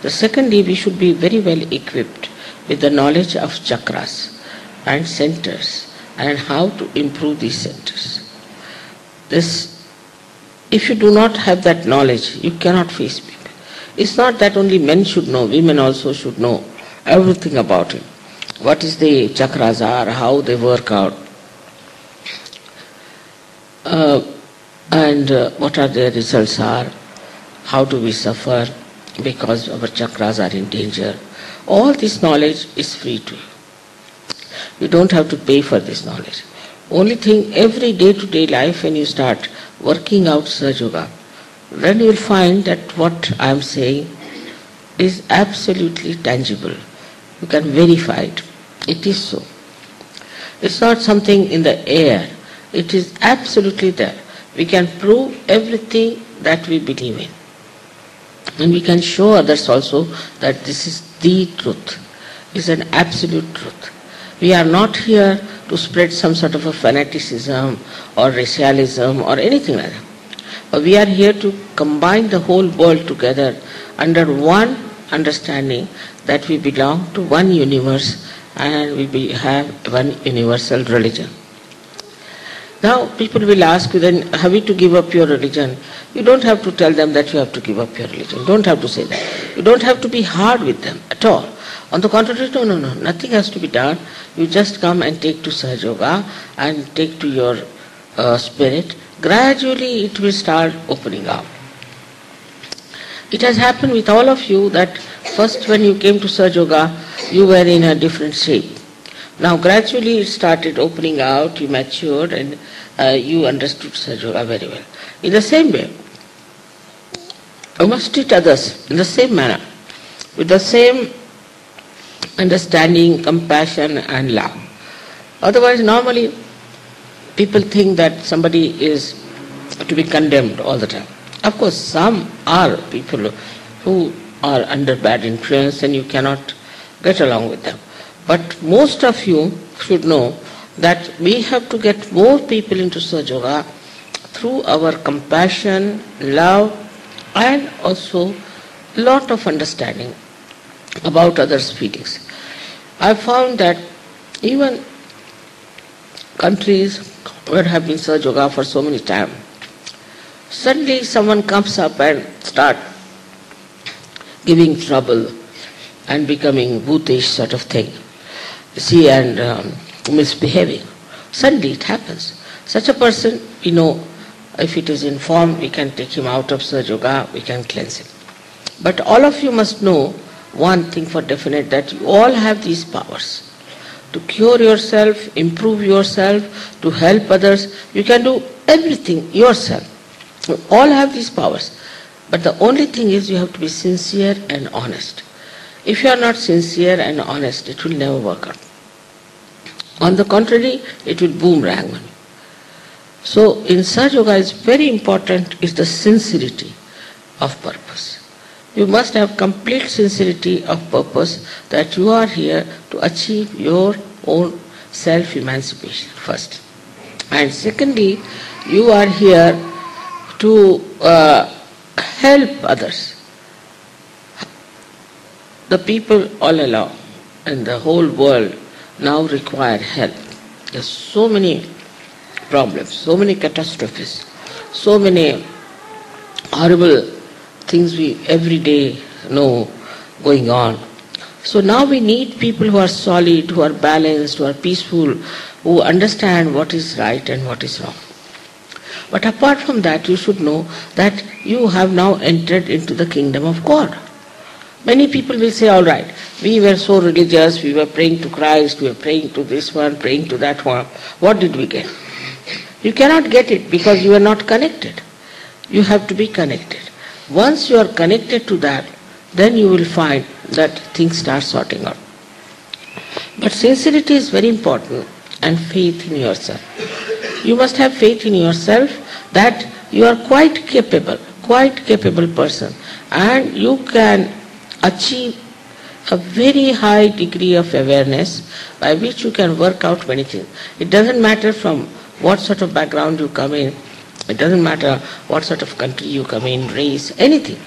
The secondly, we should be very well equipped with the knowledge of chakras and centers and how to improve these centers. If you do not have that knowledge, you cannot face people. It's not that only men should know, women also should know everything about it. What is the chakras are, how they work out, and what are their results are, how do we suffer because our chakras are in danger. All this knowledge is free to you. You don't have to pay for this knowledge. Only thing, every day-to-day life when you start working out Sahaja Yoga, then you will find that what I am saying is absolutely tangible. You can verify it. It is so. It's not something in the air. It is absolutely there. We can prove everything that we believe in. And we can show others also that this is the truth. It's an absolute truth. We are not here to spread some sort of a fanaticism or racialism or anything like that. But we are here to combine the whole world together under one understanding that we belong to one universe and we have one universal religion. Now people will ask you, then have you to give up your religion? You don't have to tell them that you have to give up your religion. You don't have to say that. You don't have to be hard with them at all. On the contrary, no, nothing has to be done. You just come and take to Sahaja Yoga and take to your spirit. Gradually it will start opening up. It has happened with all of you that first when you came to Sahaja Yoga, you were in a different shape. Now gradually it started opening out, you matured and you understood Sahaja Yoga very well. In the same way, you must treat others in the same manner, with the same understanding, compassion and love. Otherwise, normally people think that somebody is to be condemned all the time. Of course, some are people who are under bad influence and you cannot get along with them. But most of you should know that we have to get more people into Sahaja Yoga through our compassion, love and also lot of understanding about others' feelings. I found that even countries where have been Sahaja Yoga for so many time, suddenly someone comes up and start giving trouble and becoming bhutish sort of thing, see, and misbehaving. Suddenly it happens. Such a person, we know, if it is informed, we can take him out of Sahaja Yoga, we can cleanse him. But all of you must know one thing for definite, that you all have these powers. To cure yourself, improve yourself, to help others, you can do everything yourself. You all have these powers. But the only thing is you have to be sincere and honest. If you are not sincere and honest, it will never work out. On the contrary, it will boomerang on you. So in Sahaja Yoga, it's very important is the sincerity of purpose. You must have complete sincerity of purpose that you are here to achieve your own self-emancipation first. And secondly, you are here to help others. The people all along in the whole world now require help. There are so many problems, so many catastrophes, so many horrible things we every day know going on. So now we need people who are solid, who are balanced, who are peaceful, who understand what is right and what is wrong. But apart from that, you should know that you have now entered into the kingdom of God. Many people will say, all right, we were so religious, we were praying to Christ, we were praying to this one, praying to that one. What did we get? You cannot get it because you are not connected. You have to be connected. Once you are connected to that, then you will find that things start sorting out. But sincerity is very important and faith in yourself. You must have faith in yourself that you are quite capable person, and you can achieve a very high degree of awareness by which you can work out many things. It doesn't matter from what sort of background you come in, it doesn't matter what sort of country you come in, race, anything.